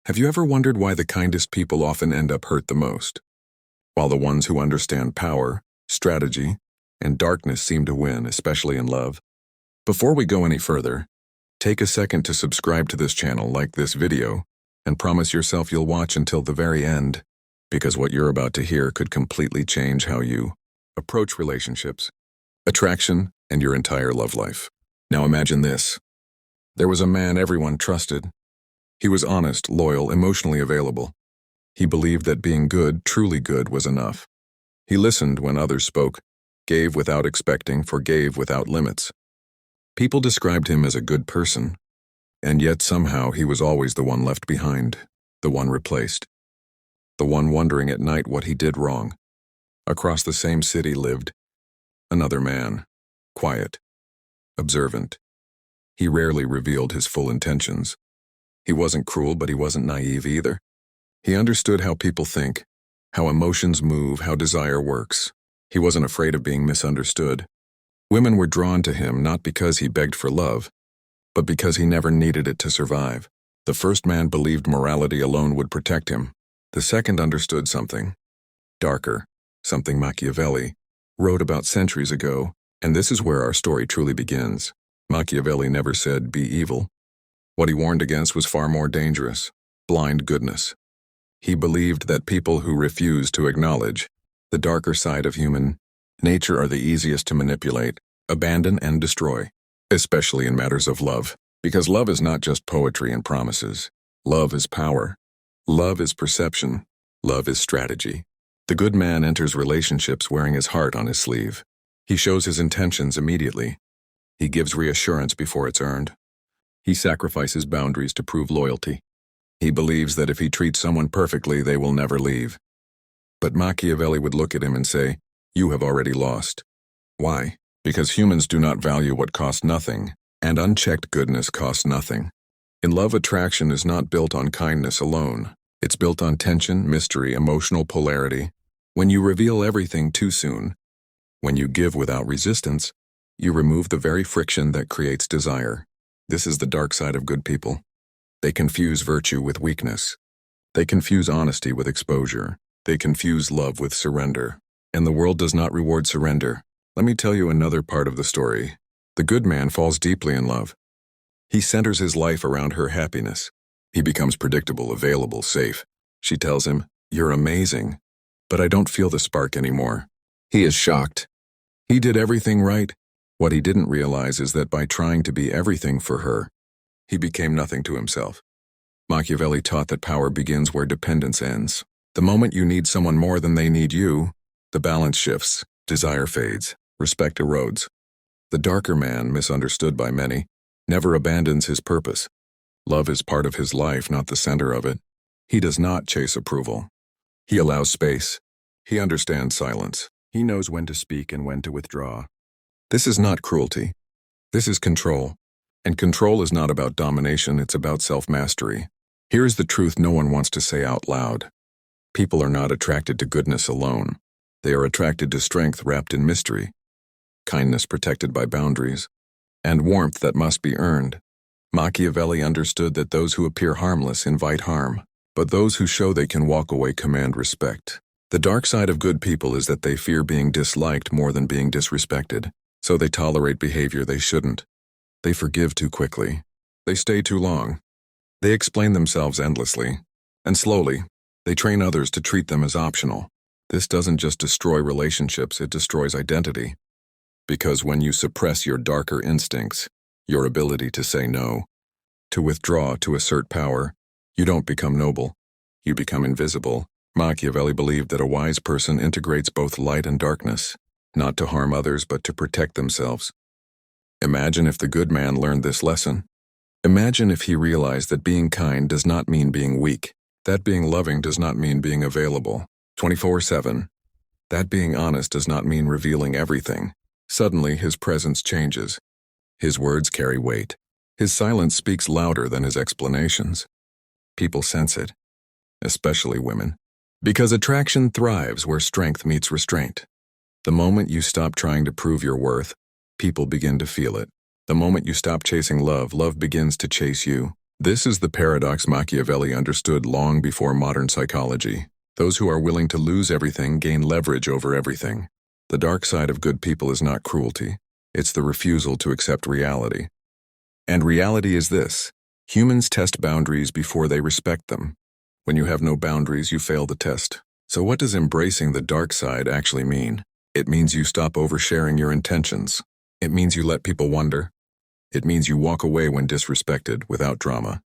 Have you ever wondered why the kindest people often end up hurt the most, while the ones who understand power, strategy, and darkness seem to win, especially in love? Before we go any further, take a second to subscribe to this channel, like this video, and promise yourself you'll watch until the very end, because what you're about to hear could completely change how you approach relationships, attraction, and your entire love life. Now imagine this. There was a man everyone trusted. He was honest, loyal, emotionally available. He believed that being good, truly good, was enough. He listened when others spoke, gave without expecting, forgave without limits. People described him as a good person, and yet somehow he was always the one left behind, the one replaced, the one wondering at night what he did wrong. Across the same city lived another man, quiet, observant. He rarely revealed his full intentions. He wasn't cruel, but he wasn't naive either. He understood how people think, how emotions move, how desire works. He wasn't afraid of being misunderstood. Women were drawn to him not because he begged for love, but because he never needed it to survive. The first man believed morality alone would protect him. The second understood something darker, something Machiavelli wrote about centuries ago, and this is where our story truly begins. Machiavelli never said, "Be evil." What he warned against was far more dangerous: blind goodness. He believed that people who refuse to acknowledge the darker side of human nature are the easiest to manipulate, abandon, and destroy, especially in matters of love. Because love is not just poetry and promises. Love is power. Love is perception. Love is strategy. The good man enters relationships wearing his heart on his sleeve. He shows his intentions immediately. He gives reassurance before it's earned. He sacrifices boundaries to prove loyalty. He believes that if he treats someone perfectly, they will never leave. But Machiavelli would look at him and say, "You have already lost." Why? Because humans do not value what costs nothing, and unchecked goodness costs nothing. In love, attraction is not built on kindness alone. It's built on tension, mystery, emotional polarity. When you reveal everything too soon, when you give without resistance, you remove the very friction that creates desire. This is the dark side of good people. They confuse virtue with weakness. They confuse honesty with exposure. They confuse love with surrender. And the world does not reward surrender. Let me tell you another part of the story. The good man falls deeply in love. He centers his life around her happiness. He becomes predictable, available, safe. She tells him, "You're amazing, but I don't feel the spark anymore." He is shocked. He did everything right. What he didn't realize is that by trying to be everything for her, he became nothing to himself. Machiavelli taught that power begins where dependence ends. The moment you need someone more than they need you, the balance shifts, desire fades, respect erodes. The darker man, misunderstood by many, never abandons his purpose. Love is part of his life, not the center of it. He does not chase approval. He allows space. He understands silence. He knows when to speak and when to withdraw. This is not cruelty. This is control. And control is not about domination, it's about self-mastery. Here is the truth no one wants to say out loud. People are not attracted to goodness alone. They are attracted to strength wrapped in mystery, kindness protected by boundaries, and warmth that must be earned. Machiavelli understood that those who appear harmless invite harm, but those who show they can walk away command respect. The dark side of good people is that they fear being disliked more than being disrespected. So they tolerate behavior they shouldn't. They forgive too quickly. They stay too long. They explain themselves endlessly. And slowly, they train others to treat them as optional. This doesn't just destroy relationships, it destroys identity. Because when you suppress your darker instincts, your ability to say no, to withdraw, to assert power, you don't become noble. You become invisible. Machiavelli believed that a wise person integrates both light and darkness. Not to harm others, but to protect themselves. Imagine if the good man learned this lesson. Imagine if he realized that being kind does not mean being weak, that being loving does not mean being available 24/7, that being honest does not mean revealing everything. Suddenly, his presence changes. His words carry weight. His silence speaks louder than his explanations. People sense it, especially women. Because attraction thrives where strength meets restraint. The moment you stop trying to prove your worth, people begin to feel it. The moment you stop chasing love, love begins to chase you. This is the paradox Machiavelli understood long before modern psychology. Those who are willing to lose everything gain leverage over everything. The dark side of good people is not cruelty. It's the refusal to accept reality. And reality is this: humans test boundaries before they respect them. When you have no boundaries, you fail the test. So what does embracing the dark side actually mean? It means you stop oversharing your intentions. It means you let people wonder. It means you walk away when disrespected without drama.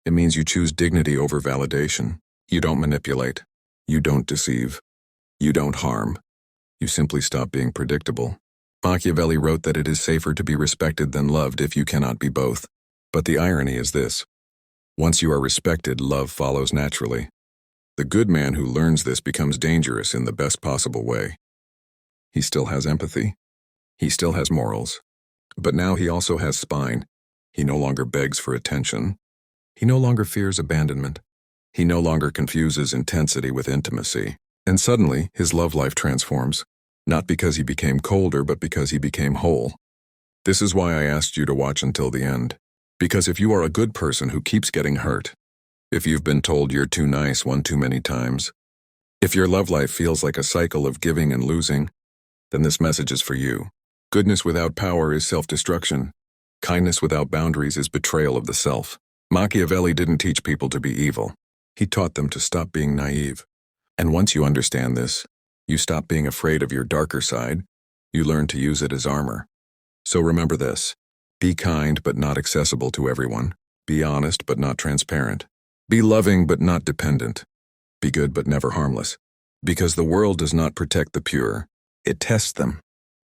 It means you choose dignity over validation. You don't manipulate. You don't deceive. You don't harm. You simply stop being predictable. Machiavelli wrote that it is safer to be respected than loved if you cannot be both. But the irony is this: once you are respected, love follows naturally. The good man who learns this becomes dangerous in the best possible way. He still has empathy. He still has morals. But now he also has spine. He no longer begs for attention. He no longer fears abandonment. He no longer confuses intensity with intimacy. And suddenly, his love life transforms. Not because he became colder, but because he became whole. This is why I asked you to watch until the end. Because if you are a good person who keeps getting hurt, if you've been told you're too nice one too many times, if your love life feels like a cycle of giving and losing, then this message is for you. Goodness without power is self-destruction. Kindness without boundaries is betrayal of the self. Machiavelli didn't teach people to be evil. He taught them to stop being naive. And once you understand this, you stop being afraid of your darker side. You learn to use it as armor. So remember this: be kind but not accessible to everyone. Be honest but not transparent. Be loving but not dependent. Be good but never harmless. Because the world does not protect the pure. It tests them.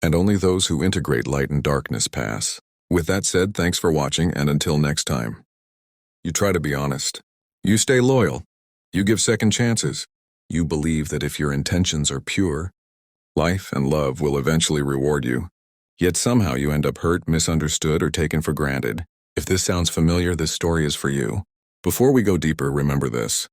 And only those who integrate light and darkness pass. With that said, thanks for watching, and until next time. You try to be honest. You stay loyal. You give second chances. You believe that if your intentions are pure, life and love will eventually reward you. Yet somehow you end up hurt, misunderstood, or taken for granted. If this sounds familiar, this story is for you. Before we go deeper, remember this: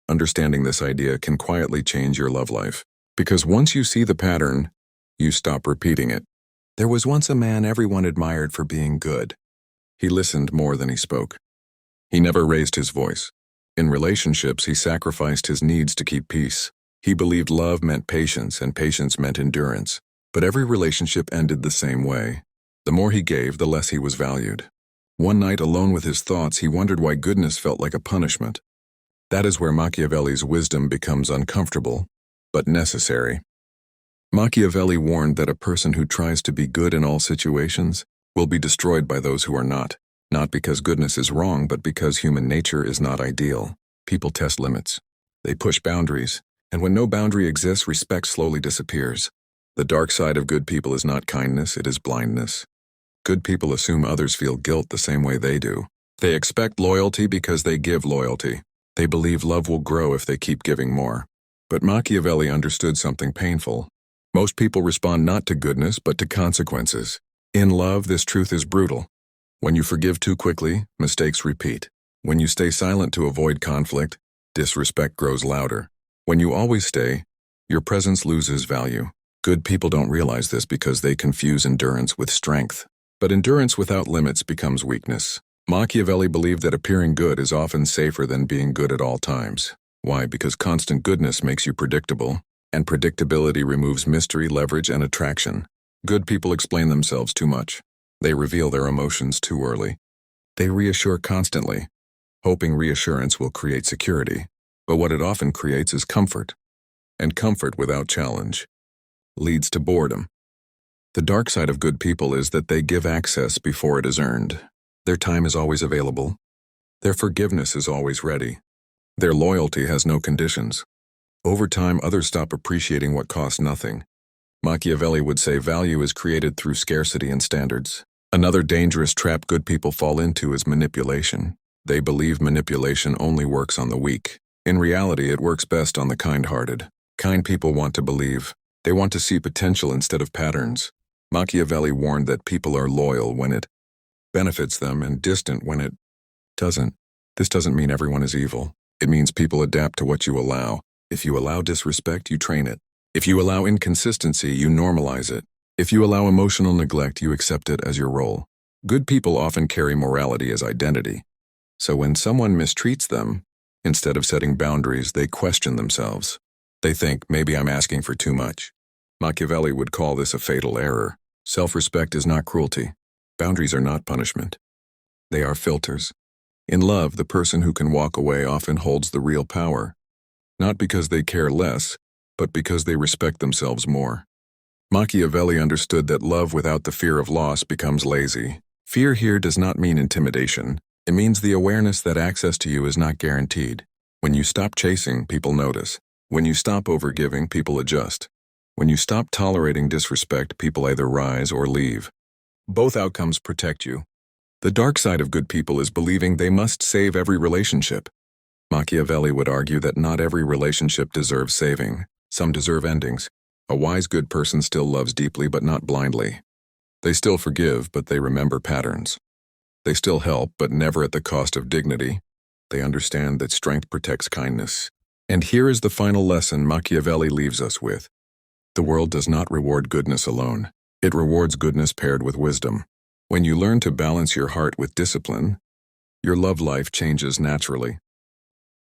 understanding this idea can quietly change your love life. Because once you see the pattern, you stop repeating it. There was once a man everyone admired for being good. He listened more than he spoke. He never raised his voice. In relationships, he sacrificed his needs to keep peace. He believed love meant patience, and patience meant endurance. But every relationship ended the same way. The more he gave, the less he was valued. One night, alone with his thoughts, he wondered why goodness felt like a punishment. That is where Machiavelli's wisdom becomes uncomfortable, but necessary. Machiavelli warned that a person who tries to be good in all situations will be destroyed by those who are not. Not because goodness is wrong, but because human nature is not ideal. People test limits. They push boundaries. And when no boundary exists, respect slowly disappears. The dark side of good people is not kindness, it is blindness. Good people assume others feel guilt the same way they do. They expect loyalty because they give loyalty. They believe love will grow if they keep giving more. But Machiavelli understood something painful. Most people respond not to goodness, but to consequences. In love, this truth is brutal. When you forgive too quickly, mistakes repeat. When you stay silent to avoid conflict, disrespect grows louder. When you always stay, your presence loses value. Good people don't realize this because they confuse endurance with strength. But endurance without limits becomes weakness. Machiavelli believed that appearing good is often safer than being good at all times. Why? Because constant goodness makes you predictable, and predictability removes mystery, leverage, and attraction. Good people explain themselves too much. They reveal their emotions too early. They reassure constantly, hoping reassurance will create security. But what it often creates is comfort. And comfort without challenge leads to boredom. The dark side of good people is that they give access before it is earned. Their time is always available. Their forgiveness is always ready. Their loyalty has no conditions. Over time, others stop appreciating what costs nothing. Machiavelli would say value is created through scarcity and standards. Another dangerous trap good people fall into is manipulation. They believe manipulation only works on the weak. In reality, it works best on the kind-hearted. Kind people want to believe. They want to see potential instead of patterns. Machiavelli warned that people are loyal when it benefits them and distant when it doesn't. This doesn't mean everyone is evil. It means people adapt to what you allow. If you allow disrespect, you train it. If you allow inconsistency, you normalize it. If you allow emotional neglect, you accept it as your role. Good people often carry morality as identity. So when someone mistreats them, instead of setting boundaries, they question themselves. They think, maybe I'm asking for too much. Machiavelli would call this a fatal error. Self-respect is not cruelty. Boundaries are not punishment. They are filters. In love, the person who can walk away often holds the real power, not because they care less, but because they respect themselves more. Machiavelli understood that love without the fear of loss becomes lazy. Fear here does not mean intimidation. It means the awareness that access to you is not guaranteed. When you stop chasing, people notice. When you stop overgiving, people adjust. When you stop tolerating disrespect, people either rise or leave. Both outcomes protect you. The dark side of good people is believing they must save every relationship. Machiavelli would argue that not every relationship deserves saving. Some deserve endings. A wise good person still loves deeply but not blindly. They still forgive, but they remember patterns. They still help, but never at the cost of dignity. They understand that strength protects kindness. And here is the final lesson Machiavelli leaves us with. The world does not reward goodness alone. It rewards goodness paired with wisdom. When you learn to balance your heart with discipline, your love life changes naturally.